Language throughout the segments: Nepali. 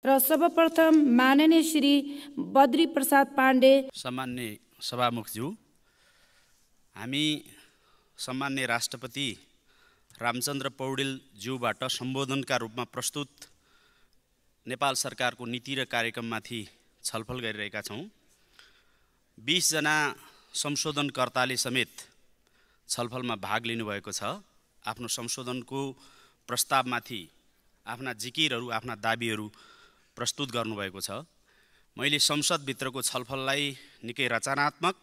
र सर्वप्रथम माननीय श्री बद्री प्रसाद पाण्डे। सम्मान्य सभामुखज्यू, हामी सम्मान्य राष्ट्रपति रामचन्द्र पौडेलज्यूबाट सम्बोधनका रूपमा प्रस्तुत नेपाल सरकारको नीति र कार्यक्रममाथि छलफल गरिरहेका छौँ। 20 जना संशोधनकर्ताले समेत छलफलमा भाग लिनुभएको छ। आफ्नो संशोधनको प्रस्तावमाथि आफ्ना जिकिरहरू, आफ्ना दाबीहरू प्रस्तुत गर्नुभएको छ। मैले संसदभित्रको छलफललाई निकै रचनात्मक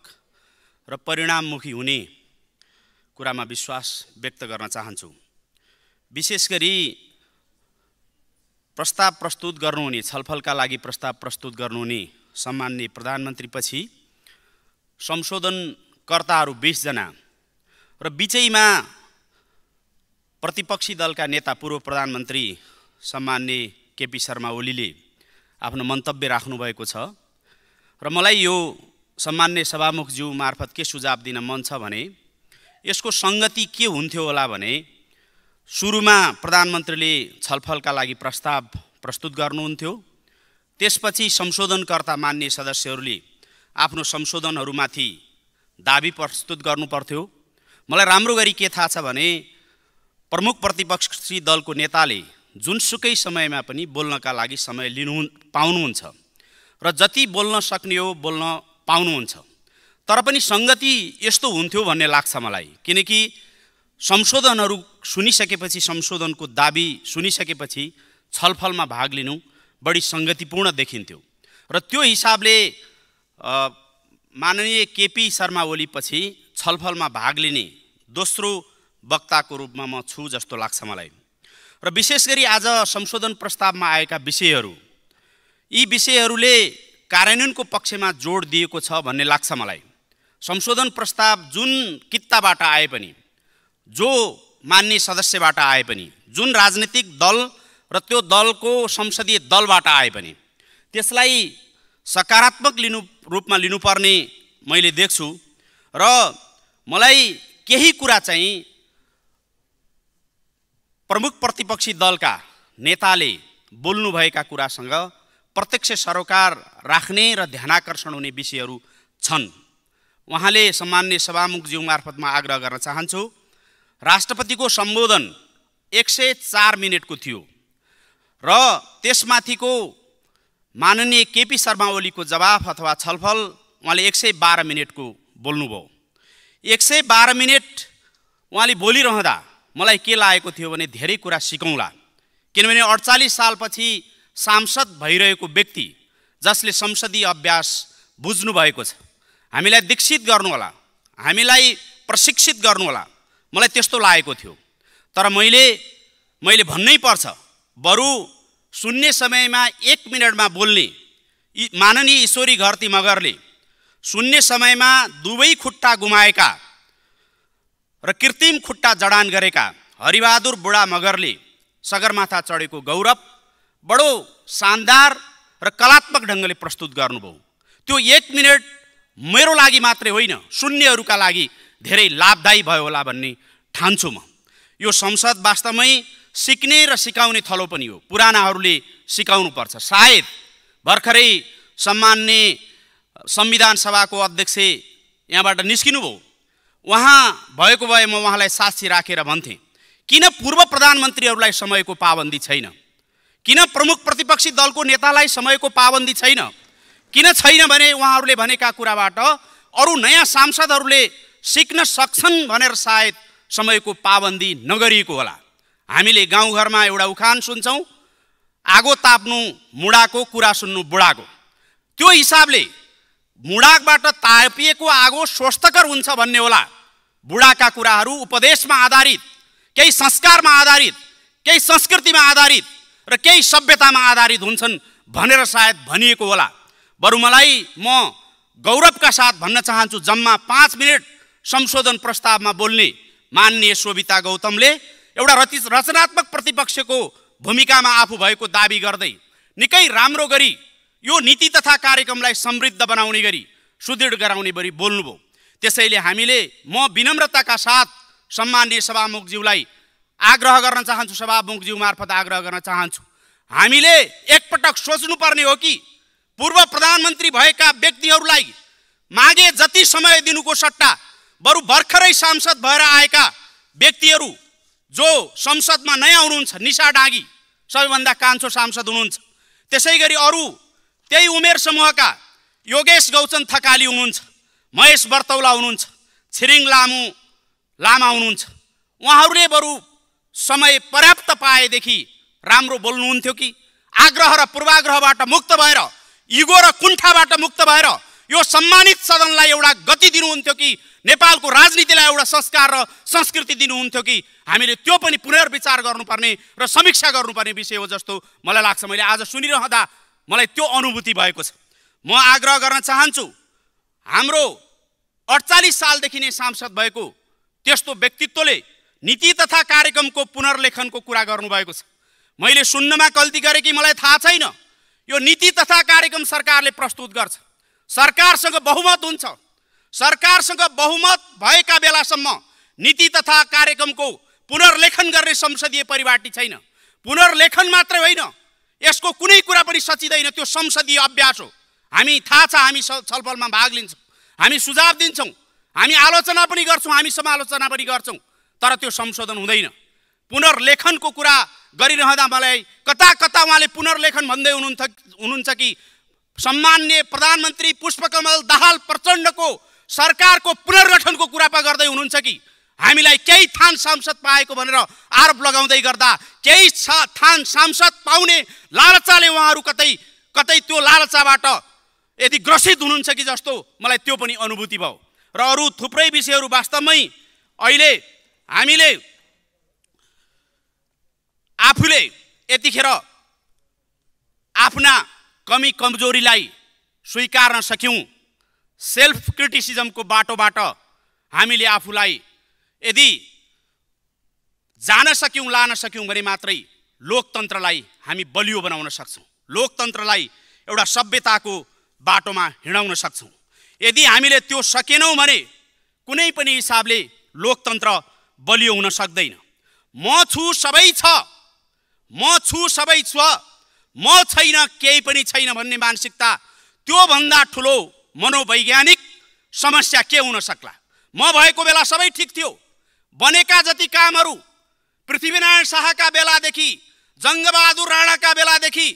र परिणाममुखी हुने कुरामा विश्वास व्यक्त गर्न चाहन्छु। विशेष गरी प्रस्ताव प्रस्तुत गर्नुहुने, छलफलका लागि प्रस्ताव प्रस्तुत गर्नुहुने सम्माननीय प्रधानमन्त्रीपछि संशोधनकर्ताहरू 20 जना र बिचैमा प्रतिपक्षी दलका नेता पूर्व प्रधानमन्त्री सम्माननीय केपी शर्मा ओलीले आफ्नो मन्तव्य राख्नुभएको छ र मलाई यो सम्मान्य सभामुखज्यू मार्फत के सुझाव दिन मन छ भने, यसको संगति के हुन्थ्यो होला भने, सुरुमा प्रधानमन्त्रीले छलफलका लागि प्रस्ताव प्रस्तुत गर्नुहुन्थ्यो, त्यसपछि संशोधनकर्ता मान्य सदस्यहरूले आफ्नो संशोधनहरूमाथि दाबी प्रस्तुत गर्नुपर्थ्यो। मलाई राम्रो गरी के थाहा छ भने, प्रमुख प्रतिपक्षी दलको नेताले जुनसुकै समयमा पनि बोल्नका लागि समय पाउनुहुन्छ र जति बोल्न सक्ने हो बोल्न पाउनुहुन्छ। तर पनि संगति यस्तो हुन्थ्यो भन्ने लाग्छ मलाई, किनकि संशोधनहरू सुनिसकेपछि, संशोधनको दाबी सुनिसकेपछि छलफलमा भाग लिनु बढी संगतिपूर्ण देखिन्थ्यो र त्यो हिसाबले माननीय केपी शर्मा ओली पछि छलफलमा भाग लिने दोस्रो वक्ताको रूपमा म छु जस्तो लाग्छ मलाई। र विशेष गरी आज संशोधन प्रस्तावमा आएका विषयहरू, यी विषयहरूले कार्यान्वयनको पक्षमा जोड दिएको छ भन्ने लाग्छ मलाई। संशोधन प्रस्ताव जुन कित्ताबाट आए पनि, जो मान्य सदस्यबाट आए पनि, जुन राजनीतिक दल र त्यो दलको संसदीय दलबाट आए पनि, त्यसलाई सकारात्मक रूपमा लिनुपर्ने मैले देख्छु र मलाई केही कुरा चाहिँ प्रमुख प्रतिपक्षी दलका नेताले बोल्नुभएका कुरासँग प्रत्यक्ष सरोकार राख्ने र ध्यानाकर्षण हुने विषयहरू छन्। उहाँले सम्मान्य सभामुखज्यू मार्फतमा आग्रह गर्न चाहन्छु, राष्ट्रपतिको सम्बोधन 104 मिनेटको थियो र त्यसमाथिको माननीय केपी शर्मा ओलीको जवाफ अथवा छलफल उहाँले 112 मिनेटको बोल्नुभयो। 112 मिनेट उहाँले बोलिरहँदा मलाई के लागेको थियो भने, धेरै कुरा सिकौँला, किनभने 48 सालपछि सांसद भइरहेको व्यक्ति जसले संसदीय अभ्यास बुझ्नु भएको छ, हामीलाई दीक्षित गर्नुहोला, हामीलाई प्रशिक्षित गर्नुहोला, मलाई त्यस्तो लागेको थियो। तर मैले भन्नै पर्छ, बरु सुन्ने समयमा 1 मिनटमा बोल्ने माननीय ईश्वरी घरती मगरले सुन्ने समयमा दुवै खुट्टा गुमाएका र कृत्रिम खुट्टा जडान गरेका हरिबहादुर बुढा मगरले सगरमाथा चढेको गौरव बडो शानदार र कलात्मक ढङ्गले प्रस्तुत गर्नुभयो। त्यो 1 मिनट मेरो लागि मात्रै होइन, सुन्नेहरूका लागि धेरै लाभदायी भयो होला भन्ने ठान्छु म। यो संसद वास्तवमै सिक्ने र सिकाउने थलो पनि हो, पुरानाहरूले सिकाउनुपर्छ। सायद भर्खरै सम्मान्य संविधान सभाको अध्यक्ष यहाँबाट निस्किनुभयो, उहाँ भएको भए म उहाँलाई साक्षी राखेर भन्थेँ, किन पूर्व प्रधानमन्त्रीहरूलाई समयको पाबन्दी छैन? किन प्रमुख प्रतिपक्षी दलको नेतालाई समयको पाबन्दी छैन? किन छैन भने उहाँहरूले भनेका कुराबाट अरू नयाँ सांसदहरूले सिक्न सक्छन् भनेर सायद समयको पाबन्दी नगरिएको होला। हामीले गाउँघरमा एउटा उखान सुन्छौँ, आगो ताप्नु मुडाको, कुरा सुन्नु बुढाको। त्यो हिसाबले मुडाकबाट तापिएको आगो स्वस्थकर हुन्छ भन्ने होला। बुढाका कुराहरू उपदेशमा आधारित, केही संस्कारमा आधारित, केही संस्कृतिमा आधारित र केही सभ्यतामा आधारित हुन्छन् भनेर सायद भनिएको होला। बरु मलाई म गौरवका साथ भन्न चाहन्छु, जम्मा 5 मिनट संशोधन प्रस्तावमा बोल्ने माननीय शोभिता गौतमले एउटा रचनात्मक प्रतिपक्षको भूमिकामा आफू भएको दाबी गर्दै निकै राम्रो गरी यो नीति तथा कार्यक्रमलाई समृद्ध बनाउने गरी, सुदृढ गराउने गरी बोल्नुभयो। त्यसैले हामीले म विनम्रताका साथ सम्माननीय सभामुखज्यूलाई आग्रह गर्न चाहन्छु, सभामुखज्यू मार्फत आग्रह गर्न चाहन्छु, हामीले एकपटक सोच्नुपर्ने हो कि पूर्व प्रधानमन्त्री भएका व्यक्तिहरूलाई मागे जति समय दिनुको सट्टा बरु भर्खरै सांसद भएर आएका व्यक्तिहरू जो संसदमा नयाँ हुनुहुन्छ, निशा डाँगी सबैभन्दा कान्छो सांसद हुनुहुन्छ, त्यसै गरी अरू त्यही उमेर समूहका योगेश गौचन थकाली हुनुहुन्छ, महेश बर्तौला हुनुहुन्छ, छिरिङ लामा हुनुहुन्छ। उहाँहरूले बरु समय पर्याप्त पाएदेखि राम्रो बोल्नुहुन्थ्यो कि आग्रह र पूर्वाग्रहबाट मुक्त भएर, इगो र कुण्ठाबाट मुक्त भएर यो सम्मानित सदनलाई एउटा गति दिनुहुन्थ्यो कि नेपालको राजनीतिलाई एउटा संस्कार र संस्कृति दिनुहुन्थ्यो कि हामीले त्यो पनि पुनर्विचार गर्नुपर्ने र समीक्षा गर्नुपर्ने विषय हो जस्तो मलाई लाग्छ। मैले आज सुनिरहँदा मलाई त्यो अनुभूति भएको छ। म आग्रह गर्न चाहन्छु, हाम्रो 48 सालदेखि नै सांसद भएको त्यस्तो व्यक्तित्वले नीति तथा कार्यक्रमको पुनर्लेखनको कुरा गर्नुभएको छ। मैले सुन्नमा गल्ती गरेँ कि मलाई थाहा छैन। यो नीति तथा कार्यक्रम सरकारले प्रस्तुत गर्छ, सरकारसँग बहुमत हुन्छ। सरकारसँग बहुमत भएका बेलासम्म नीति तथा कार्यक्रमको पुनर्लेखन गर्ने संसदीय परिपाटी छैन। पुनर्लेखन मात्रै होइन, यसको कुनै कुरा पनि सचिँदैन, त्यो संसदीय अभ्यास हो। हामी थाहा छ, हामी छलफलमा भाग लिन्छौँ, हामी सुझाव दिन्छौँ, हामी आलोचना पनि गर्छौँ, हामी समालोचना पनि गर्छौँ, तर त्यो संशोधन हुँदैन। पुनर्लेखनको कुरा गरिरहँदा मलाई कता कता उहाँले पुनर्लेखन भन्दै हुनुहुन्छ कि सम्माननीय प्रधानमन्त्री पुष्पकमल दाहाल प्रचण्डको सरकारको पुनर्गठनको कुरा पो गर्दै हुनुहुन्छ कि हामीलाई केही थान सांसद पाएको भनेर आरोप लगाउँदै गर्दा केही थान सांसद पाउने लालचाले उहाँहरू कतै कतै त्यो लालचाबाट यदि ग्रसित हुनुहुन्छ कि जस्तो मलाई त्यो पनि अनुभूति भयो। र अरू थुप्रै विषयहरू वास्तवमै अहिले हामीले आफूले यतिखेर आफ्ना कमी कमजोरीलाई स्वीकार्न सक्यौँ, सेल्फ क्रिटिसिजमको बाटोबाट हामीले आफूलाई यदि जान सक्यौँ, लान सक्यौँ भने मात्रै लोकतन्त्रलाई हामी बलियो बनाउन सक्छौँ, लोकतन्त्रलाई एउटा सभ्यताको बाटोमा हिँडाउन सक्छौँ। यदि हामीले त्यो सकेनौँ भने कुनै पनि हिसाबले लोकतन्त्र बलियो हुन सक्दैन। म छु सबै छ, म छु सबै छ, म छैन केही पनि छैन भन्ने मानसिकता, त्योभन्दा ठुलो मनोवैज्ञानिक समस्या के हुन सक्ला। म भएको बेला सबै ठिक थियो। बनेका जति कामहरू पृथ्वीनारायण शाहका बेलादेखि, जङ्गबहादुर राणाका बेलादेखि,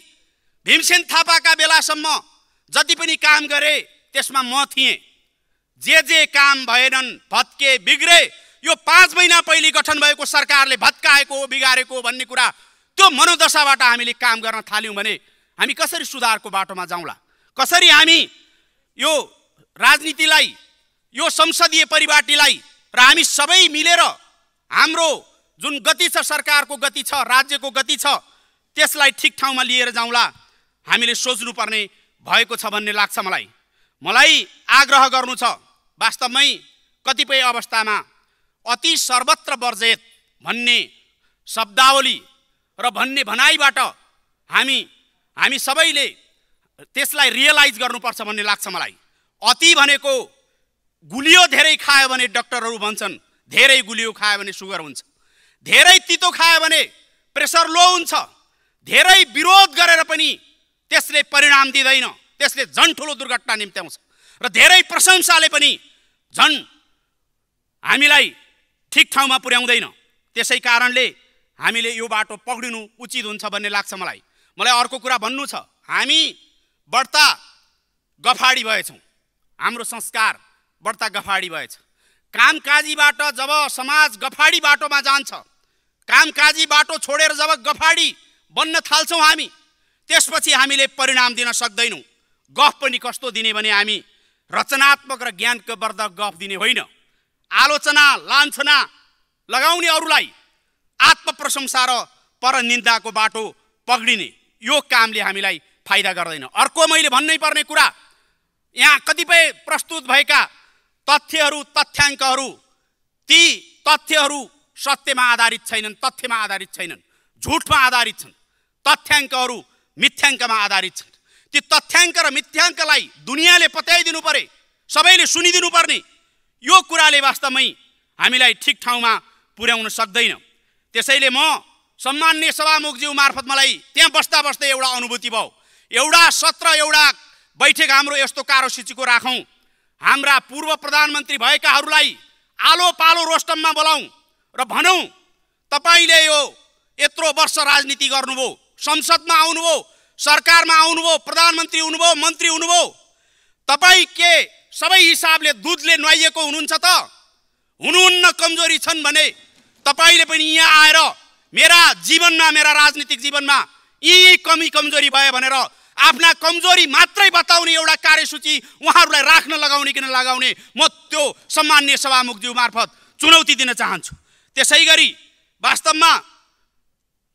भीमसेन थापाका बेलासम्म जति पनि काम गरे त्यसमा म थिएँ। जे काम भएनन्, भत्के, बिग्रे, यो 5 महिना पहिले गठन भएको सरकारले भत्काएको हो, बिगारेको हो भन्ने कुरा, त्यो मनोदशाबाट हामीले काम गर्न थाल्यौँ भने हामी कसरी सुधारको बाटोमा जाउँला? कसरी हामी यो राजनीतिलाई, यो संसदीय परिपाटीलाई र हामी सबै मिलेर हाम्रो जुन गति छ, सरकारको गति छ, राज्यको गति छ, त्यसलाई ठिक ठाउँमा लिएर जाउँला? हामीले सोच्नुपर्ने भएको छ भन्ने लाग्छ मलाई आग्रह गर्नु छ। वास्तवमै कतिपय अवस्थामा अति सर्वत्र वर्जित भन्ने शब्दावली र भन्ने भनाइबाट हामी सबैले त्यसलाई रियलाइज गर्नुपर्छ भन्ने लाग्छ मलाई। अति भनेको गुलियो धेरै खायो भने डाक्टरहरू भन्छन् धेरै गुलियो खायो भने सुगर हुन्छ, धेरै तितो खायो भने प्रेसर लो हुन्छ, धेरै विरोध गरेर पनि त्यसले परिणाम दिँदैन, त्यसले झन् ठुलो दुर्घटना निम्त्याउँछ, र धेरै प्रशंसाले पनि झन् हामीलाई ठिक ठाउँमा पुर्याउँदैन। त्यसै कारणले हामीले यो बाटो पक्रिनु उचित हुन्छ भन्ने लाग्छ मलाई। अर्को कुरा भन्नु छ, हामी बढ्ता गफाडी भएछौँ, हाम्रो संस्कार बढ्ता गफाडी भएछ। कामकाजीबाट जब समाज गफाडी बाटोमा जान्छ, कामकाजी बाटो छोडेर जब गफाडी बन्न थाल्छौँ हामी, त्यसपछि हामीले परिणाम दिन सक्दैनौँ। गफ पनि कस्तो दिने भने हामी रचनात्मक र ज्ञानवर्धक गफ दिने होइन, आलोचना लान्छना लगाउने, अरूलाई आत्मप्रशंसा र परनिन्दाको बाटो पक्रिने, यो कामले हामीलाई फाइदा गर्दैन। अर्को मैले भन्नै पर्ने कुरा, यहाँ कतिपय प्रस्तुत भएका तथ्यहरू, तथ्याङ्कहरू, ती तथ्यहरू सत्यमा आधारित छैनन्, तथ्यमा आधारित छैनन्, झुटमा आधारित छन्। तथ्याङ्कहरू मिथ्याङ्कमा आधारित छन्। ती तथ्याङ्क र मिथ्याङ्कलाई दुनियाँले पत्याइदिनु परे, सबैले सुनिदिनु पर्ने, यो कुराले वास्तवमै हामीलाई ठिक ठाउँमा पुर्याउन सक्दैन। त्यसैले म सम्माननीय सभामुखज्यू मार्फत मलाई त्यहाँ बस्दा बस्दै एउटा अनुभूति भयो। एउटा सत्र एउटा बैठक हाम्रो यस्तो कार्यसूचीको राखौँ, हाम्रा पूर्व प्रधानमन्त्री भएकाहरूलाई आलो पालो रोस्टममा बोलाउँ र भनौँ तपाईले यो यत्रो वर्ष राजनीति गर्नुभयो, संसदमा आउनुभयो, सरकारमा आउनुभयो, प्रधानमन्त्री हुनुभयो, मन्त्री हुनुभयो, तपाईँ के सबै हिसाबले दुधले नुहाइएको हुनुहुन्छ त? हुनुहुन्न, कमजोरी छन् भने तपाईले पनि यहाँ आएर मेरा जीवनमा, मेरा राजनीतिक जीवनमा यी कमी कमजोरी भयो भनेर आफ्ना कमजोरी मात्रै बताउने एउटा कार्यसूची उहाँहरूलाई राख्न लगाउने कि नलगाउने म त्यो सम्माननीय सभामुखज्यू मार्फत चुनौती दिन चाहन्छु। त्यसै गरी वास्तवमा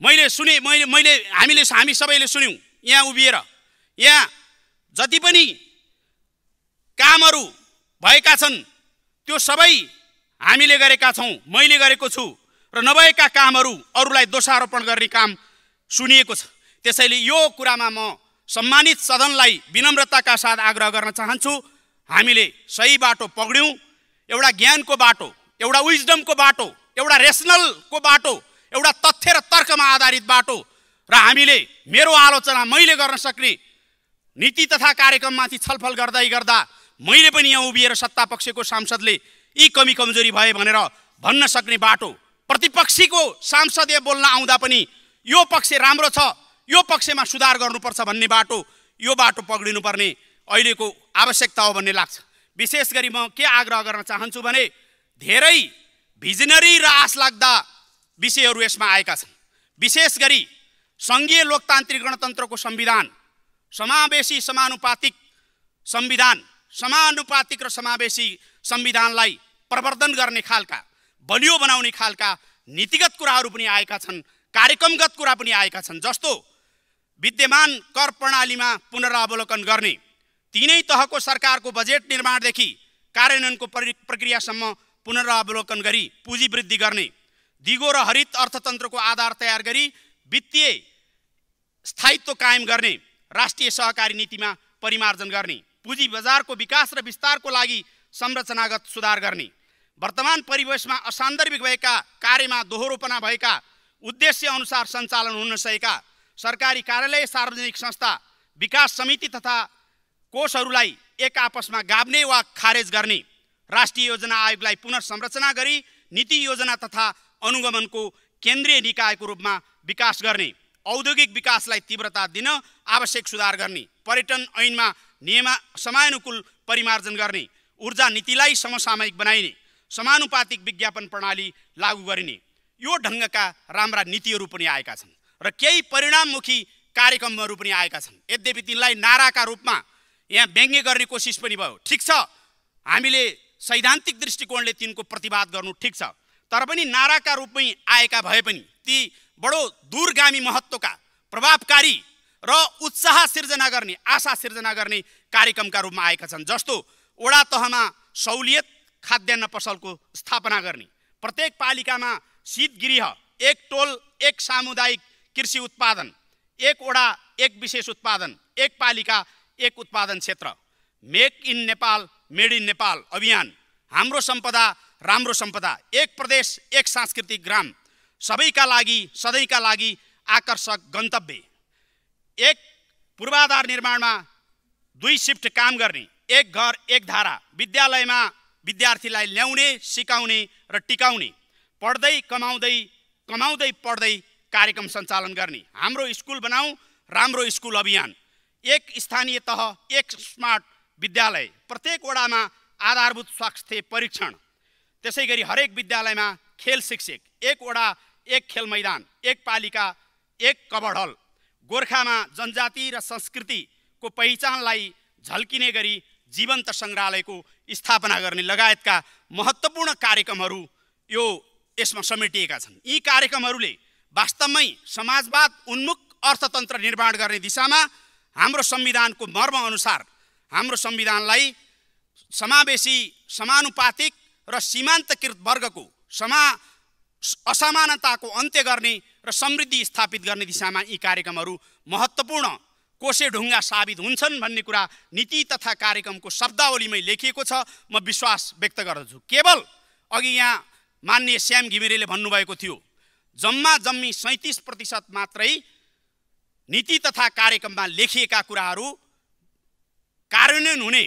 हामी सबैले सुन्यौँ यहाँ उभिएर, यहाँ जति पनि कामहरू भएका छन् त्यो सबै हामीले गरेका छौँ, मैले गरेको छु र नभएका कामहरू अरूलाई दोषारोपण गर्ने काम सुनिएको छ। त्यसैले यो कुरामा म सम्मानित सदनलाई विनम्रताका साथ आग्रह गर्न चाहन्छु, हामीले सही बाटो पक्ड्यौँ, एउटा ज्ञानको बाटो, एउटा विजडमको बाटो, एउटा रेसनलको बाटो, एउटा तथ्य र तर्कमा आधारित बाटो र हामीले मेरो आलोचना मैले गर्न सक्ने नीति तथा कार्यक्रममाथि छलफल गर्दै गर्दा मैले पनि यहाँ उभिएर सत्ता पक्षको सांसदले यी कमी कमजोरी भए भनेर भन्न सक्ने बाटो, प्रतिपक्षीको सांसदले बोल्न आउँदा पनि यो पक्ष राम्रो छ, यो पक्षमा सुधार गर्नुपर्छ भन्ने बाटो, यो बाटो पक्डिनुपर्ने अहिलेको आवश्यकता हो भन्ने लाग्छ। विशेष गरी म के आग्रह गर्न चाहन्छु भने धेरै भिजनरी र आश लाग्दा विषयहरू यसमा आएका छन्। विशेष गरी सङ्घीय लोकतान्त्रिक गणतन्त्रको संविधान, समावेशी समानुपातिक संविधान, समानुपातिक र समावेशी संविधानलाई प्रवर्धन गर्ने खालका, बलियो बनाउने खालका नीतिगत कुराहरू पनि आएका छन्, कार्यक्रमगत कुरा पनि आएका छन्। जस्तो विद्यमान कर प्रणालीमा पुनरावलोकन गर्ने, तीनै तहको सरकारको बजेट निर्माणदेखि कार्यान्वयनको प्रक्रियासम्म पुनरावलोकन गरी पुँजी वृद्धि गर्ने, दिगो र हरित अर्थतन्त्रको आधार तयार गरी वित्तीय स्थायित्व कायम गर्ने, राष्ट्रिय सहकारी नीतिमा परिमार्जन गर्ने, पुँजी बजारको विकास र विस्तारको लागि संरचनागत सुधार गर्ने, वर्तमान परिवेशमा असान्दर्भिक भएका कार्यमा दोहोरोपना भएका उद्देश्य अनुसार सञ्चालन हुन नसकेका सरकारी कार्यालय, सार्वजनिक संस्था, विकास समिति तथा कोषहरूलाई एक आपसमा गाभ्ने वा खारेज गर्ने, राष्ट्रिय योजना आयोगलाई पुनर्संरचना गरी नीति योजना तथा अनुगमनको केन्द्रीय निकायको रूपमा विकास गर्ने, औद्योगिक विकासलाई तीव्रता दिन आवश्यक सुधार गर्ने, पर्यटन ऐनमा समयानुकूल परिमार्जन गर्ने, ऊर्जा नीतिलाई समसामयिक बनाइने, समानुपातिक विज्ञापन प्रणाली लागू गरिने, यो ढङ्गका राम्रा नीतिहरू पनि आएका छन् र केही परिणाममुखी कार्यक्रमहरू पनि आएका छन्। यद्यपि तिनलाई नाराका रूपमा यहाँ व्यङ्ग्य गर्ने कोसिस पनि भयो। ठिक छ, हामीले सैद्धान्तिक दृष्टिकोणले तिनको प्रतिवाद गर्नु ठिक छ, तर पनि नाराका रूपमै आएका भए पनि ती बडो दूरगामी महत्त्वका, प्रभावकारी र उत्साह सिर्जना गर्ने, आशा सिर्जना गर्ने कार्यक्रमका रूपमा आएका छन्। जस्तो वडा तहमा सहुलियत खाद्यान्न पसलको स्थापना गर्ने, प्रत्येक पालिकामा शीतगृह, एक टोल एक सामुदायिक कृषि उत्पादन, एक वडा एक विशेष उत्पादन, एक पालिका एक उत्पादन क्षेत्र, make in Nepal made in Nepal अभियान, हाम्रो सम्पदा राम्रो सम्पदा, एक प्रदेश एक सांस्कृतिक ग्राम, सबैका लागि सधैँका लागि आकर्षक गन्तव्य, एक पूर्वाधार निर्माणमा 2 शिफ्ट काम गर्ने, एक घर एक धारा, विद्यालयमा विद्यार्थीलाई ल्याउने, सिकाउने र टिकाउने, पढ्दै कमाउँदै कमाउँदै पढ्दै कार्यक्रम सञ्चालन गर्ने, हाम्रो स्कुल बनाऊ राम्रो स्कुल अभियान, एक स्थानीय तह एक स्मार्ट विद्यालय, प्रत्येक वडामा आधारभूत स्वास्थ्य परीक्षण, त्यसै गरी हरेक विद्यालयमा खेल शिक्षक, एक वडा एक खेल मैदान, एक पालिका एक कबड हल, गोर्खामा जनजाति र संस्कृतिको पहिचानलाई झल्किने गरी जीवन्त सङ्ग्रहालयको स्थापना गर्ने लगायतका महत्त्वपूर्ण कार्यक्रमहरू यो यसमा समेटिएका छन्। यी कार्यक्रमहरूले वास्तवमै समाजवाद उन्मुख अर्थतन्त्र निर्माण गर्ने दिशामा हाम्रो संविधानको मर्म अनुसार हाम्रो संविधानलाई समावेशी समानुपातिक र सीमान्तकृत वर्गको असमानताको अन्त्य गर्ने र समृद्धि स्थापित गर्ने दिशामा यी कार्यक्रमहरू महत्त्वपूर्ण कोसेढुङ्गा साबित हुन्छन् भन्ने कुरा नीति तथा कार्यक्रमको शब्दावलीमै लेखिएको छ। म विश्वास व्यक्त गर्दछु। केवल अघि यहाँ माननीय श्याम घिमिरेले भन्नुभएको थियो जम्मी 37% मात्रै नीति तथा कार्यक्रममा लेखिएका कुराहरू कार्यान्वयन हुने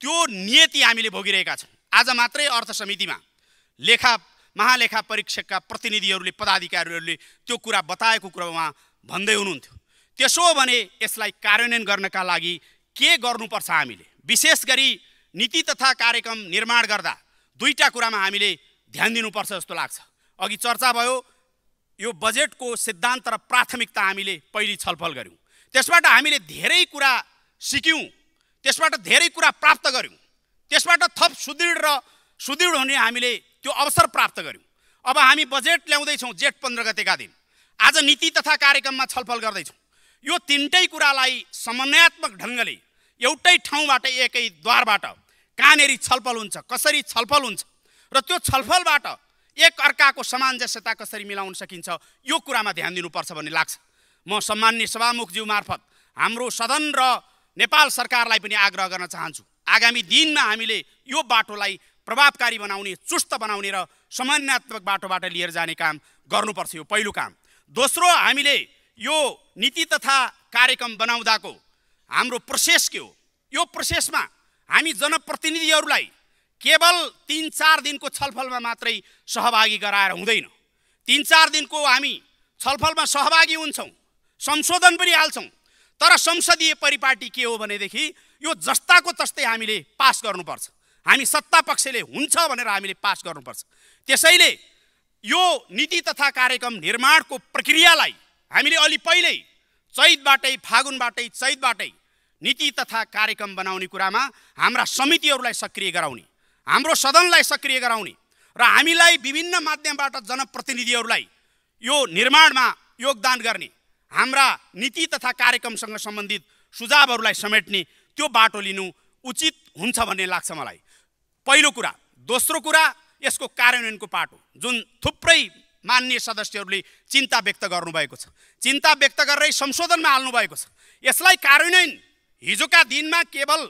त्यो नियति हामीले भोगिरहेका छौँ। आज मात्रै अर्थ समितिमा महालेखा परीक्षकका प्रतिनिधिहरूले पदाधिकारीहरूले त्यो कुरा बताएको कुरा उहाँ भन्दै हुनुहुन्थ्यो। त्यसो हो भने यसलाई कार्यान्वयन गर्नका लागि के गर्नुपर्छ हामीले? विशेष गरी नीति तथा कार्यक्रम निर्माण गर्दा दुईटा कुरामा हामीले ध्यान दिनुपर्छ जस्तो लाग्छ। अघि चर्चा भयो, यो बजेटको सिद्धान्त र प्राथमिकता हामीले पहिले छलफल गऱ्यौँ, त्यसबाट हामीले धेरै कुरा सिक्यौँ, त्यसबाट धेरै कुरा प्राप्त गऱ्यौँ, त्यसबाट थप सुदृढ हुने हामीले त्यो अवसर प्राप्त गऱ्यौँ। अब हामी बजेट ल्याउँदैछौँ जेठ 15 गतेका दिन, आज नीति तथा कार्यक्रममा छलफल गर्दैछौँ। यो तीनटै कुरालाई समन्वयात्मक ढङ्गले एउटै ठाउँबाट एकै द्वारबाट कहाँनेरि छलफल हुन्छ, कसरी छलफल हुन्छ र त्यो छलफलबाट एक अर्काको सामञ्जस्यता कसरी मिलाउन सकिन्छ, यो कुरामा ध्यान दिनुपर्छ भन्ने लाग्छ। म सम्माननीय सभामुखज्यू मार्फत हाम्रो सदन र नेपाल सरकारलाई पनि आग्रह गर्न चाहन्छु, आगामी दिनमा हामीले यो बाटोलाई प्रभावकारी बनाउने, चुस्त बनाउने र समन्वयात्मक बाटोबाट लिएर जाने काम गर्नुपर्छ। यो पहिलो काम। दोस्रो, हामीले यो नीति तथा कार्यक्रम बनाउँदाको हाम्रो प्रोसेस के हो? यो प्रोसेसमा हामी जनप्रतिनिधिहरूलाई केवल 3-4 दिनको छलफलमा मात्रै सहभागी गराएर हुँदैन। 3-4 दिनको हामी छलफलमा सहभागी हुन्छौँ, संशोधन पनि हाल्छौँ, तर संसदीय परिपाटी के हो भनेदेखि यो जस्ताको तस्तै हामीले पास गर्नुपर्छ। हामी सत्ता पक्षले हुन्छ भनेर हामीले पास गर्नुपर्छ। त्यसैले यो नीति तथा कार्यक्रम निर्माणको प्रक्रियालाई हामीले अलि पहिल्यै चैतबाटै नीति तथा कार्यक्रम बनाउने कुरामा हाम्रा समितिहरूलाई सक्रिय गराउने, हाम्रो सदनलाई सक्रिय गराउने र हामीलाई विभिन्न माध्यमबाट जनप्रतिनिधिहरूलाई यो निर्माणमा योगदान गर्ने, हाम्रा नीति तथा कार्यक्रमसँग सम्बन्धित सुझावहरूलाई समेट्ने त्यो बाटो लिनु उचित हुन्छ भन्ने लाग्छ मलाई, पहिलो कुरा। दोस्रो कुरा, यसको कार्यान्वयनको पाटो जुन थुप्रै माननीय सदस्यहरूले चिन्ता व्यक्त गर्नुभएको छ, चिन्ता व्यक्त गरेरै संशोधनमा हाल्नुभएको छ। यसलाई कार्यान्वयन हिजोका दिनमा केवल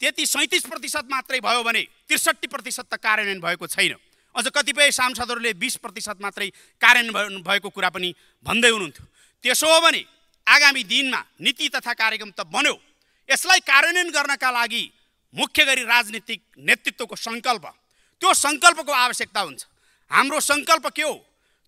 त्यति 37% मात्रै भयो भने 63% त कार्यान्वयन भएको छैन। अझ कतिपय सांसदहरूले 20% मात्रै कार्यान्वयन भएको कुरा पनि भन्दै हुनुहुन्थ्यो। त्यसो हो भने आगामी दिनमा नीति तथा कार्यक्रम त बन्यो, यसलाई कार्यान्वयन गर्नका लागि मुख्य गरी राजनीतिक नेतृत्वको सङ्कल्प, त्यो सङ्कल्पको आवश्यकता हुन्छ। हाम्रो सङ्कल्प के हो?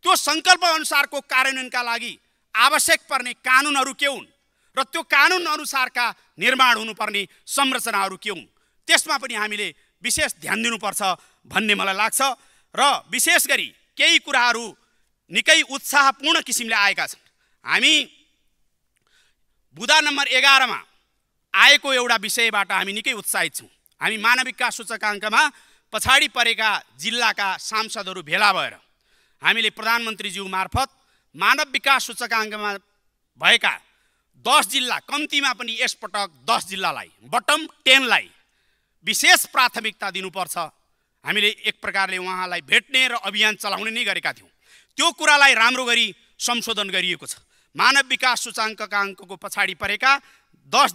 त्यो सङ्कल्प अनुसारको कार्यान्वयनका लागि आवश्यक पर्ने कानुनहरू के हुन् र त्यो कानुन अनुसारका निर्माण हुनुपर्ने संरचनाहरू के हुन्, त्यसमा पनि हामीले विशेष ध्यान दिनुपर्छ भन्ने मलाई लाग्छ। र विशेष गरी केही कुराहरू निकै उत्साहपूर्ण किसिमले आएका छन्। हामी बुँदा नम्बर 11 मा आएको एउटा विषयबाट हामी निकै उत्साहित छौँ। हामी मानव विकास सूचकाङ्कमा पछाडि परेका जिल्लाका सांसदहरू भेला भएर हामीले प्रधानमन्त्रीज्यू मार्फत मानव विकास सूचकाङ्कमा भएका 10 जिल्ला, कम्तीमा पनि यसपटक 10 जिल्लालाई, बटम 10 लाई विशेष प्राथमिकता दिनुपर्छ। हामीले एक प्रकारले उहाँलाई भेट्ने र अभियान चलाउने नै गरेका थियौँ। त्यो कुरालाई राम्रो गरी संशोधन गरिएको छ। मानव विकास सूचकाङ्कको पछाडि परेका 10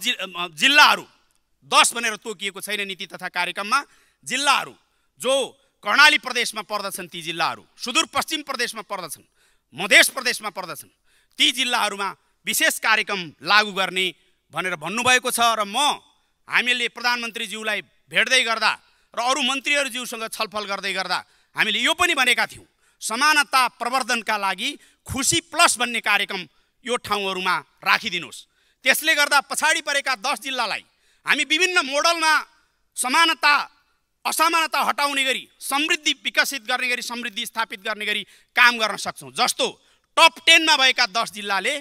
जिल्लाहरू, 10 भनेर तोकिएको छैन नीति तथा कार्यक्रममा, जिल्लाहरू जो कर्णाली प्रदेशमा पर्दछन्, ती जिल्लाहरू सुदूरपश्चिम प्रदेशमा पर्दछन्, मध्य प्रदेशमा पर्दछन्, ती जिल्लाहरूमा विशेष कार्यक्रम लागू गर्ने भनेर भन्नुभएको छ। र हामीले प्रधानमन्त्रीज्यूलाई भेट्दै गर्दा र अरू मन्त्रीहरूज्यूसँग छलफल गर्दै गर्दा हामीले यो पनि भनेका थियौँ, समानता प्रवर्धनका लागि खुसी प्लस भन्ने कार्यक्रम यो ठाउँहरूमा राखिदिनुहोस्। त्यसले गर्दा पछाडि परेका 10 जिल्लालाई हामी विभिन्न मोडलमा समानता असमानता हटाउने गरी, समृद्धि विकसित गर्ने गरी, समृद्धि स्थापित गर्ने गरी काम गर्न सक्छौँ। जस्तो टप 10 मा भएका 10 जिल्लाले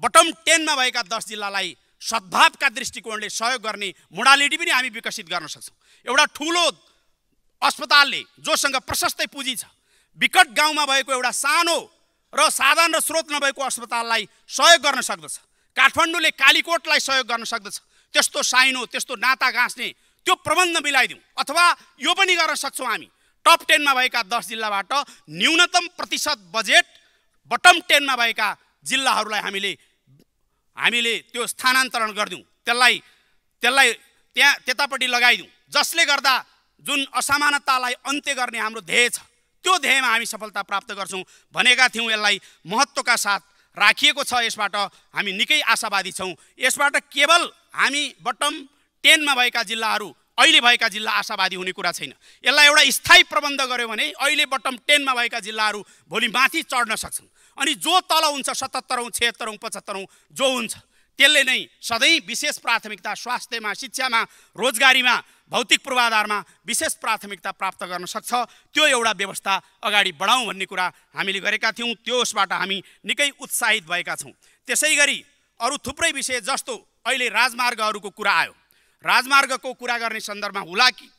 बटम 10 मा भएका 10 जिल्लालाई सद्भावका दृष्टिकोणले सहयोग गर्ने मोडालिटी पनि हामी विकसित गर्न सक्छौँ। एउटा ठुलो अस्पतालले जोसँग प्रशस्तै पुँजी छ, विकट गाउँमा भएको एउटा सानो र साधन र स्रोत नभएको अस्पताललाई सहयोग गर्न सक्दछ। काठमाडौँले कालीकोटलाई सहयोग गर्न सक्दछ। त्यस्तो साइनो, त्यस्तो नाता गाँच्ने त्यो प्रबन्ध मिलाइदिउँ। अथवा यो पनि गर्न सक्छौँ, हामी टप 10 मा भएका 10 जिल्लाबाट न्यूनतम प्रतिशत बजेट बटम 10 मा भएका जिल्लाहरूलाई हामीले त्यो स्थानान्तरण गरिदिउँ, त्यसलाई त्यतापट्टि लगाइदिउँ, जसले गर्दा जुन असमानतालाई अन्त्य गर्ने हाम्रो ध्येय छ त्यो ध्येयमा हामी सफलता प्राप्त गर्छौँ भनेका थियौँ। यसलाई महत्त्वका साथ राखिएको छ। यसबाट हामी निकै आशावादी छौँ। यसबाट केवल हामी बटम 10 मा भएका जिल्लाहरू, अहिले भएका जिल्ला आशावादी हुने कुरा छैन। यसलाई एउटा स्थायी प्रबन्ध गर्यो भने अहिले बटम 10 मा भएका जिल्लाहरू भोलि माथि चढ्न सक्छन्। अनि जो तल हुन्छ 77औं 76औं 75औं जो हुन्छ त्यसले नै सधैँ विशेष प्राथमिकता स्वास्थ्यमा, शिक्षामा, रोजगारीमा, भौतिक पूर्वाधारमा विशेष प्राथमिकता प्राप्त गर्न सक्छ। त्यो एउटा व्यवस्था अगाडि बढाउँ भन्ने कुरा हामीले गरेका थियौँ। त्यसबाट हामी निकै उत्साहित भएका छौँ। त्यसैगरी अरू थुप्रै विषय जस्तो अहिले राजमार्गहरूको कुरा आयो। राजमार्गको कुरा गर्ने सन्दर्भमा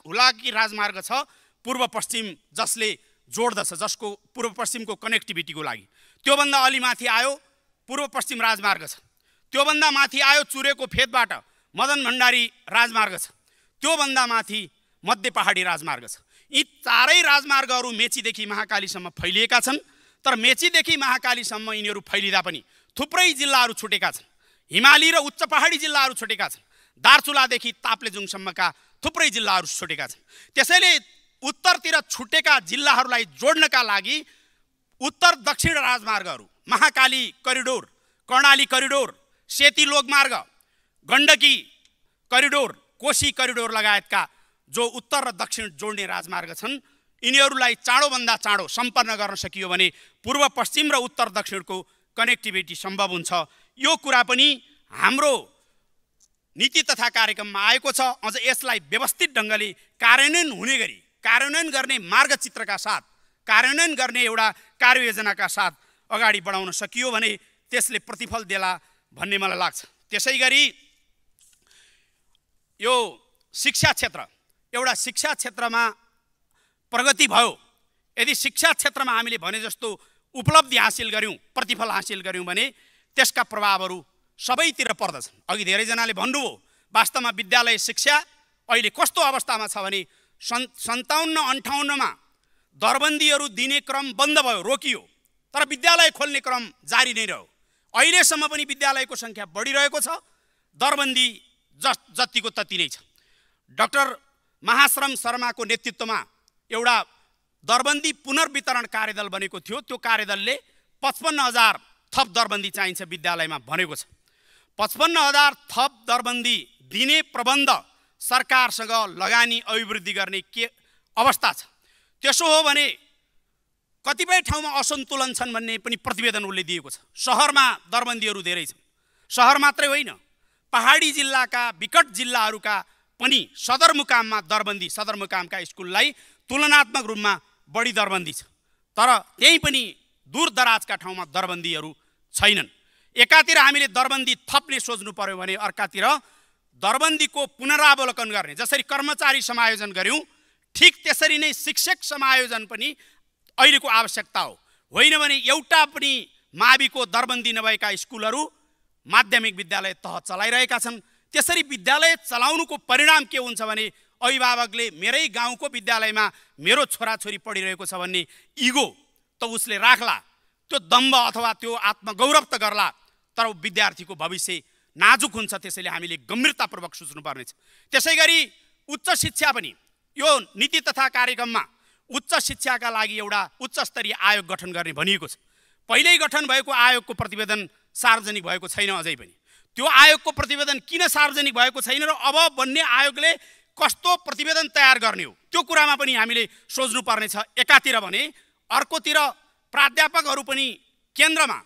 हुलाकी राजमार्ग छ पूर्व पश्चिम, जसले जोड्दछ, जसको पूर्व पश्चिमको कनेक्टिभिटीको लागि। त्योभन्दा अलि माथि आयो पूर्व पश्चिम राजमार्ग छ। त्योभन्दा माथि आयो चुरेको फेदबाट मदन भण्डारी राजमार्ग छ। त्योभन्दा माथि मध्य पहाडी राजमार्ग छ। यी चारै राजमार्गहरू मेचीदेखि महाकालीसम्म फैलिएका छन्। तर मेचीदेखि महाकालीसम्म यिनीहरू फैलिँदा पनि थुप्रै जिल्लाहरू छुटेका छन्। हिमाली र उच्च पहाडी जिल्लाहरू छुटेका छन्। दार्चुलादेखि ताप्लेजुङसम्मका थुप्रै जिल्लाहरू छुटेका छन्। त्यसैले उत्तरतिर छुटेका जिल्लाहरूलाई जोड्नका लागि उत्तर दक्षिण राजमार्गहरू, महाकाली करिडोर, कर्णाली करिडोर, सेती लोकमार्ग, गण्डकी करिडोर, कोशी करिडोर लगायतका जो उत्तर र दक्षिण जोड्ने राजमार्ग छन् यिनीहरूलाई चाँडोभन्दा चाँडो सम्पन्न गर्न सकियो भने पूर्व पश्चिम र उत्तर दक्षिणको कनेक्टिभिटी सम्भव हुन्छ। यो कुरा पनि हाम्रो नीति तथा कार्यक्रममा आएको छ। अझ यसलाई व्यवस्थित ढङ्गले कार्यान्वयन हुने गरी, कार्यान्वयन गर्ने मार्गचित्रका साथ, कार्यान्वयन गर्ने एउटा कार्ययोजनाका साथ अगाडि बढाउन सकियो भने त्यसले प्रतिफल देला भन्ने मलाई लाग्छ। त्यसैगरी यो शिक्षा क्षेत्र, एउटा शिक्षा क्षेत्रमा प्रगति भयो, यदि शिक्षा क्षेत्रमा हामीले भने जस्तो उपलब्धि हासिल गर्यौँ, प्रतिफल हासिल गर्यौँ भने त्यसका प्रभावहरू सबैतिर पर्दछन्। अघि धेरैजनाले भन्नुभयो वास्तवमा विद्यालय शिक्षा अहिले कस्तो अवस्थामा छ भने 57-58 मा दरबन्दीहरू दिने क्रम बन्द भयो, रोकियो, तर विद्यालय खोल्ने क्रम जारी नै रह्यो। अहिलेसम्म पनि विद्यालयको सङ्ख्या बढिरहेको छ, दरबन्दी जतिको तति नै छ। डाक्टर महाश्रम शर्माको नेतृत्वमा एउटा दरबन्दी पुनर्वितरण कार्यदल बनेको थियो। त्यो कार्यदलले 55,000 थप दरबन्दी चाहिन्छ विद्यालयमा भनेको छ। 55,000 थप दरबन्दी दिने प्रबन्ध सरकारसँग लगानी अभिवृद्धि गर्ने के अवस्था छ? त्यसो हो भने कतिपय ठाउँमा असन्तुलन छन् भन्ने पनि प्रतिवेदन उसले दिएको छ। सहरमा दरबन्दीहरू धेरै छन्। सहर मात्रै होइन, पहाडी जिल्लाका विकट जिल्लाहरूका पनि सदरमुकाममा दरबन्दी, सदरमुकामका स्कुललाई तुलनात्मक रूपमा बढी दरबन्दी छ। तर त्यही पनि दूरदराजका ठाउँमा दरबन्दीहरू छैनन्। एकातिर हामीले दरबन्दी थप्ने सोच्नु पर्यो भने अर्कातिर दरबन्दीको पुनरावलोकन गर्ने, जसरी कर्मचारी समायोजन गर्यौँ ठिक त्यसरी नै शिक्षक समायोजन पनि अहिलेको आवश्यकता हो। होइन भने एउटा पनि माविको दरबन्दी नभएका स्कुलहरू माध्यमिक विद्यालय तह चलाइरहेका छन्। त्यसरी विद्यालय चलाउनुको परिणाम के हुन्छ भने अभिभावकले मेरै गाउँको विद्यालयमा मेरो छोराछोरी पढिरहेको छ भन्ने इगो त उसले राख्ला, त्यो दम्भ अथवा त्यो आत्मगौरव त गर्ला, तर विद्यार्थीको भविष्य नाजुक हुन्छ। त्यसैले हामीले गम्भीरतापूर्वक सोच्नुपर्नेछ। त्यसैगरी उच्च शिक्षा पनि यो नीति तथा कार्यक्रममा उच्च शिक्षाका लागि एउटा उच्च स्तरीय आयोग गठन गर्ने भनिएको छ। पहिल्यै गठन भएको आयोगको प्रतिवेदन सार्वजनिक भएको छैन अझै पनि। त्यो आयोगको प्रतिवेदन किन सार्वजनिक भएको छैन र अब बन्ने आयोगले कस्तो प्रतिवेदन तयार गर्ने हो त्यो कुरामा पनि हामीले सोच्नुपर्ने छ एकातिर भने। अर्कोतिर प्राध्यापकहरू पनि केन्द्रमा,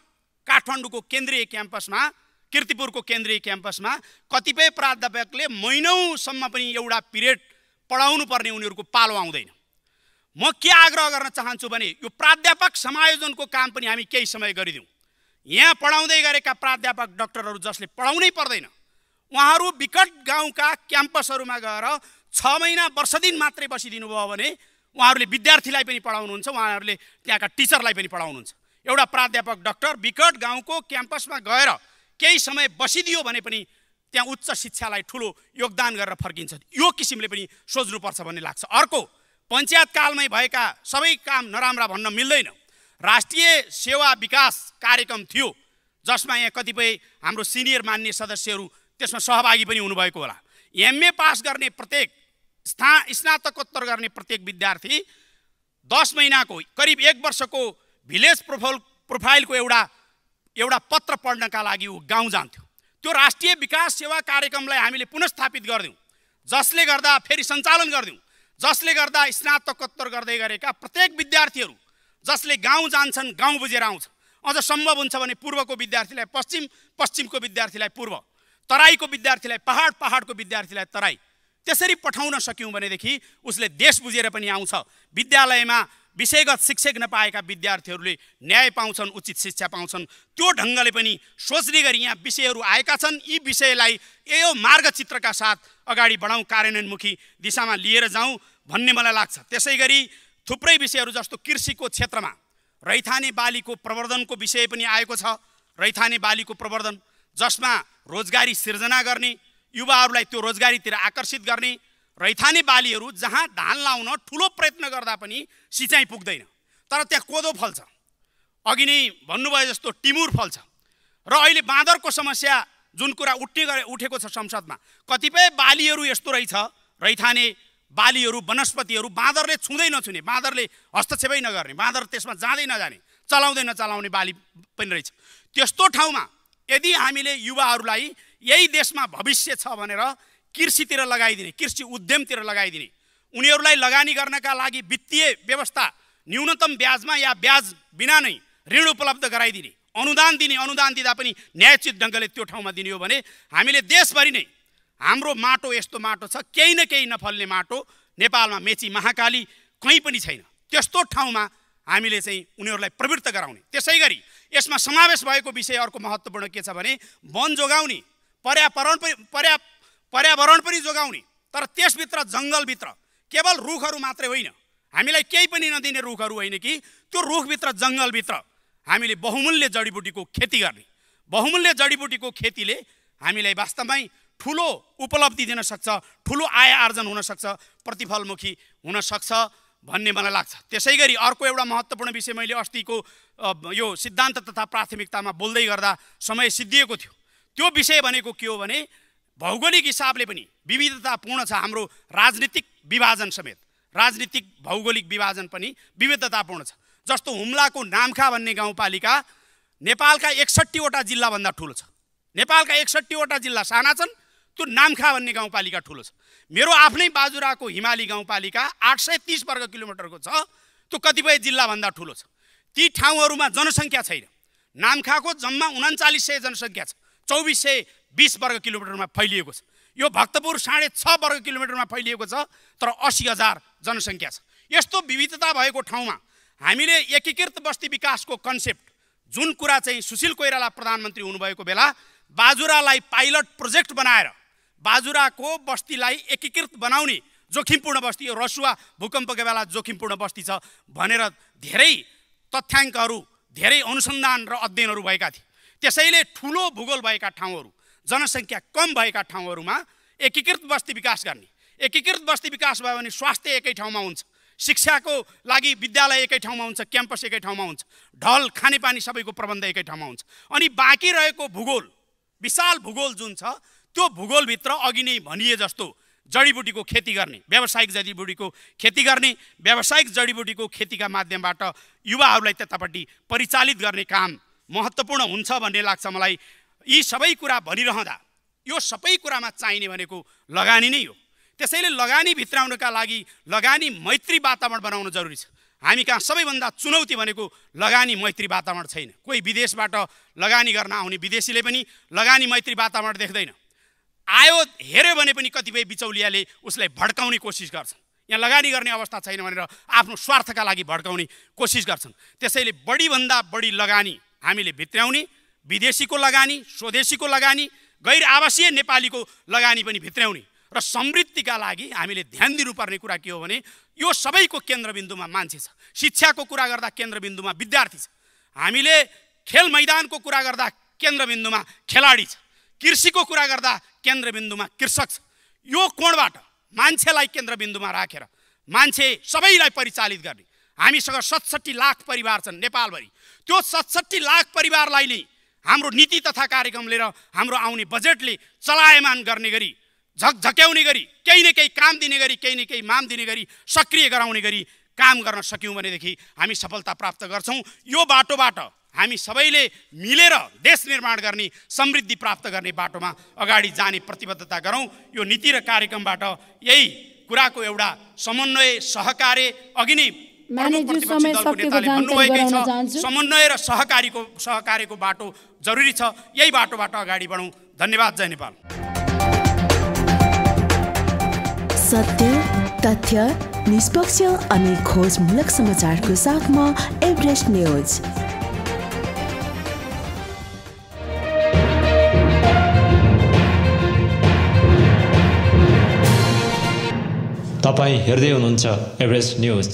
काठमाडौँको केन्द्रीय क्याम्पसमा, किर्तिपुरको केन्द्रीय क्याम्पसमा कतिपय प्राध्यापकले महिनौसम्म पनि एउटा पिरियड पढाउनु पर्ने उनीहरूको पालो आउँदैन। म के आग्रह गर्न चाहन्छु भने यो प्राध्यापक समायोजनको काम पनि हामी केही समय गरिदिउँ। यहाँ पढाउँदै गरेका प्राध्यापक डाक्टरहरू जसले पढाउनै पर्दैन, उहाँहरू विकट गाउँका क्याम्पसहरूमा गएर 6 महिना वर्ष दिन मात्रै बसिदिनु भयो भने उहाँहरूले विद्यार्थीलाई पनि पढाउनुहुन्छ, उहाँहरूले त्यहाँका टिचरलाई पनि पढाउनुहुन्छ। एउटा प्राध्यापक डाक्टर विकट गाउँको क्याम्पसमा गएर केही समय बसिदियो भने पनि त्यहाँ उच्च शिक्षालाई ठुलो योगदान गरेर फर्किन्छ। यो किसिमले पनि सोच्नुपर्छ भन्ने लाग्छ। अर्को, पञ्चायत कालमै भएका सबै काम नराम्रा भन्न मिल्दैन। राष्ट्रिय सेवा विकास कार्यक्रम थियो जसमा यहाँ कतिपय हाम्रो सिनियर मान्य सदस्यहरू त्यसमा सहभागी पनि हुनुभएको होला। एमए पास गर्ने प्रत्येक स्नातकोत्तर गर्ने प्रत्येक विद्यार्थी 10 महिनाको करिब 1 वर्षको भिलेज प्रोफाइलको एउटा पत्र पढ्नका लागि ऊ गाउँ जान्थ्यो। त्यो राष्ट्रिय विकास सेवा कार्यक्रमलाई हामीले पुनर्स्थापित गर्दियौँ, जसले गर्दा फेरि सञ्चालन गर्दियौँ, जसले गर्दा स्नातकोत्तर गर्दै गरेका प्रत्येक विद्यार्थीहरू जसले गाउँ जान्छन् गाउँ बुझेर आउँछ। अझ सम्भव हुन्छ भने पूर्वको विद्यार्थीलाई पश्चिम, पश्चिमको विद्यार्थीलाई पूर्व, तराईको विद्यार्थीलाई पहाड, पहाडको विद्यार्थीलाई तराई, त्यसरी पठाउन सक्यौँ भनेदेखि उसले देश बुझेर पनि आउँछ। विद्यालयमा विषयगत शिक्षक नपाएका विद्यार्थीहरूले न्याय पाउँछन्, उचित शिक्षा पाउँछन्। त्यो ढङ्गले पनि सोच्ने गरी यहाँ विषयहरू आएका छन्। यी विषयलाई यो मार्गचित्रका साथ अगाडि बढाउँ, कार्यान्वयनमुखी दिशामा लिएर जाउँ भन्ने मलाई लाग्छ। त्यसै गरी थुप्रै विषयहरू जस्तो कृषिको क्षेत्रमा रैथाने बालीको प्रवर्धनको विषय पनि आएको छ। रैथाने बालीको प्रवर्धन जसमा रोजगारी सिर्जना गर्ने, युवाहरूलाई त्यो रोजगारीतिर आकर्षित गर्ने। रैथाने बालीहरू जहाँ धान लाउन ठुलो प्रयत्न गर्दा पनि सिँचाइ पुग्दैन, तर त्यहाँ कोदो फल्छ, अघि नै भन्नुभयो जस्तो टिमुर फल्छ। र अहिले बाँदरको समस्या जुन कुरा उठेको छ संसदमा, कतिपय बालीहरू यस्तो रहेछ, रैथाने बालीहरू, वनस्पतिहरू बाँदरले छुँदै नछुने, बाँदरले हस्तक्षेपै नगर्ने, बाँदर त्यसमा जाँदै नजाने, चलाउँदै नचलाउने बाली पनि रहेछ। त्यस्तो ठाउँमा यदि हामीले युवाहरूलाई यही देशमा भविष्य छ भनेर कृषितिर लगाइदिने, कृषि उद्यमतिर लगाइदिने, उनीहरूलाई लगानी गर्नका लागि वित्तीय व्यवस्था न्यूनतम ब्याजमा या ब्याज बिना नै ऋण उपलब्ध गराइदिने, अनुदान दिने, अनुदान दिँदा पनि न्यायोचित ढङ्गले त्यो ठाउँमा दिने हो भने हामीले देशभरि नै हाम्रो माटो यस्तो माटो छ, केही न केही नफल्ने माटो नेपालमा मेची महाकाली कहीँ पनि छैन। त्यस्तो ठाउँमा हामीले चाहिँ उनीहरूलाई प्रवृत्त गराउने। त्यसै गरी यसमा समावेश भएको विषय अर्को महत्त्वपूर्ण के छ भने वन जोगाउने, पर्यावरण पनि जोगाउने। तर त्यसभित्र जङ्गलभित्र केवल रुखहरू मात्रै होइन, हामीलाई केही पनि नदिने रुखहरू होइन कि त्यो रुखभित्र जङ्गलभित्र हामीले बहुमूल्य जडीबुटीको खेती गर्ने। बहुमूल्य जडीबुटीको खेतीले हामीलाई वास्तवमै ठुलो उपलब्धि दिन सक्छ, ठुलो आय आर्जन हुन सक्छ, प्रतिफलमुखी हुन सक्छ भन्ने मलाई लाग्छ। त्यसै गरी अर्को एउटा महत्त्वपूर्ण विषय मैले अस्तिको यो सिद्धान्त तथा प्राथमिकतामा बोल्दै गर्दा समय सिद्धिएको थियो। त्यो विषय भनेको के हो भने भौगोलिक हिसाबले पनि विविधतापूर्ण छ हाम्रो राजनीतिक विभाजन समेत, राजनीतिक भौगोलिक विभाजन पनि विविधतापूर्ण छ। जस्तो हुम्लाको नामखा भन्ने गाउँपालिका नेपालका 61 वटा जिल्लाभन्दा ठुलो छ। नेपालका 61 वटा जिल्ला साना छन्, त्यो नामखा भन्ने गाउँपालिका ठुलो छ। मेरो आफ्नै बाजुराको हिमाली गाउँपालिका 830 वर्ग किलोमिटरको छ, त्यो कतिपय जिल्लाभन्दा ठुलो छ। ती ठाउँहरूमा जनसङ्ख्या छैन। नामखाको जम्मा 3900 जनसङ्ख्या छ, 2420 वर्ग किलोमिटरमा फैलिएको छ। यो भक्तपुर 6.5 वर्ग किलोमिटरमा फैलिएको छ, तर 80,000 जनसङ्ख्या छ। यस्तो विविधता भएको ठाउँमा हामीले एकीकृत बस्ती विकासको कन्सेप्ट, जुन कुरा चाहिँ सुशील कोइराला प्रधानमन्त्री हुनुभएको बेला बाजुरालाई पाइलट प्रोजेक्ट बनाएर बाजुराको बस्तीलाई एकीकृत बनाउने, जोखिमपूर्ण बस्ती, यो रसुवा भूकम्पको बेला जोखिमपूर्ण बस्ती छ भनेर धेरै तथ्याङ्कहरू, धेरै अनुसन्धान र अध्ययनहरू भएका थिए। त्यसैले ठुलो भूगोल भएका ठाउँहरू, जनसङ्ख्या कम भएका ठाउँहरूमा एकीकृत बस्ती विकास गर्ने। एकीकृत बस्ती विकास भयो भने स्वास्थ्य एकै ठाउँमा हुन्छ, शिक्षाको लागि विद्यालय एकै ठाउँमा हुन्छ, क्याम्पस एकै ठाउँमा हुन्छ, ढल खानेपानी सबैको प्रबन्ध एकै ठाउँमा हुन्छ। अनि बाँकी रहेको भूगोल, विशाल भूगोल जुन छ, त्यो भूगोलभित्र अघि नै भनिए जस्तो जडीबुटीको खेती गर्ने, व्यावसायिक जडीबुटीको खेती गर्ने, व्यावसायिक जडीबुटीको खेतीका माध्यमबाट युवाहरूलाई त्यतापट्टि परिचालित गर्ने काम महत्त्वपूर्ण हुन्छ भन्ने लाग्छ मलाई। यी सबै कुरा भनिरहँदा यो सबै कुरामा चाहिने भनेको लगानी नै हो। त्यसैले लगानी भित्राउनका लागि लगानी मैत्री वातावरण बनाउन जरुरी छ। हामी कहाँ सबैभन्दा चुनौती भनेको लगानी मैत्री वातावरण छैन। कोही विदेशबाट लगानी गर्न आउने विदेशीले पनि लगानी मैत्री वातावरण देख्दैन। आयो हेऱ्यो भने पनि कतिपय बिचौलियाले उसलाई भड्काउने कोसिस गर्छन्। यहाँ लगानी गर्ने अवस्था छैन भनेर आफ्नो स्वार्थका लागि भड्काउने कोसिस गर्छन्। त्यसैले बढीभन्दा बढी लगानी हामीले भित्राउने, विदेशीको लगानी, स्वदेशीको लगानी, गैर आवासीय नेपालीको लगानी पनि भित्राउने र समृद्धिका लागि हामीले ध्यान दिनुपर्ने कुरा के हो भने यो सबैको केन्द्रबिन्दुमा मान्छे छ। शिक्षाको कुरा गर्दा केन्द्रबिन्दुमा विद्यार्थी छ। हामीले खेल मैदानको कुरा गर्दा केन्द्रबिन्दुमा खेलाडी छ। कृषिको कुरा गर्दा केन्द्रबिन्दुमा कृषक छ। यो कोणबाट मान्छेलाई केन्द्रबिन्दुमा राखेर मान्छे सबैलाई परिचालित गर्ने, हामीसँग 67 लाख परिवार छन् नेपालभरि। त्यो 67 लाख परिवारलाई नै हाम्रो नीति तथा कार्यक्रम लिएर हाम्रो आउने बजेटले चलायमान गर्ने गरी, झकझक्याउने गरी, केही न केही काम दिने गरी, केही न केही माम दिने गरी, सक्रिय गराउने गरी काम गर्न सक्यौँ भनेदेखि हामी सफलता प्राप्त गर्छौँ। यो बाटोबाट हामी सबैले मिलेर देश निर्माण गर्ने, समृद्धि प्राप्त गर्ने बाटोमा अगाडि जाने प्रतिबद्धता गरौँ। यो नीति र कार्यक्रमबाट यही कुराको एउटा समन्वय, सहकार्य अघि नै समन्वय र सहकार्यको बाटो जरुरी छ। यही बाटोबाट अगाडि बढौँ। धन्यवाद। जय नेपाल। सत्य, तथ्य, निष्पक्ष अनि खोजमूलक समाचारको साथमा एभरेस्ट न्यूज। तपाईं हेर्दै हुनुहुन्छ एभरेस्ट न्यूज।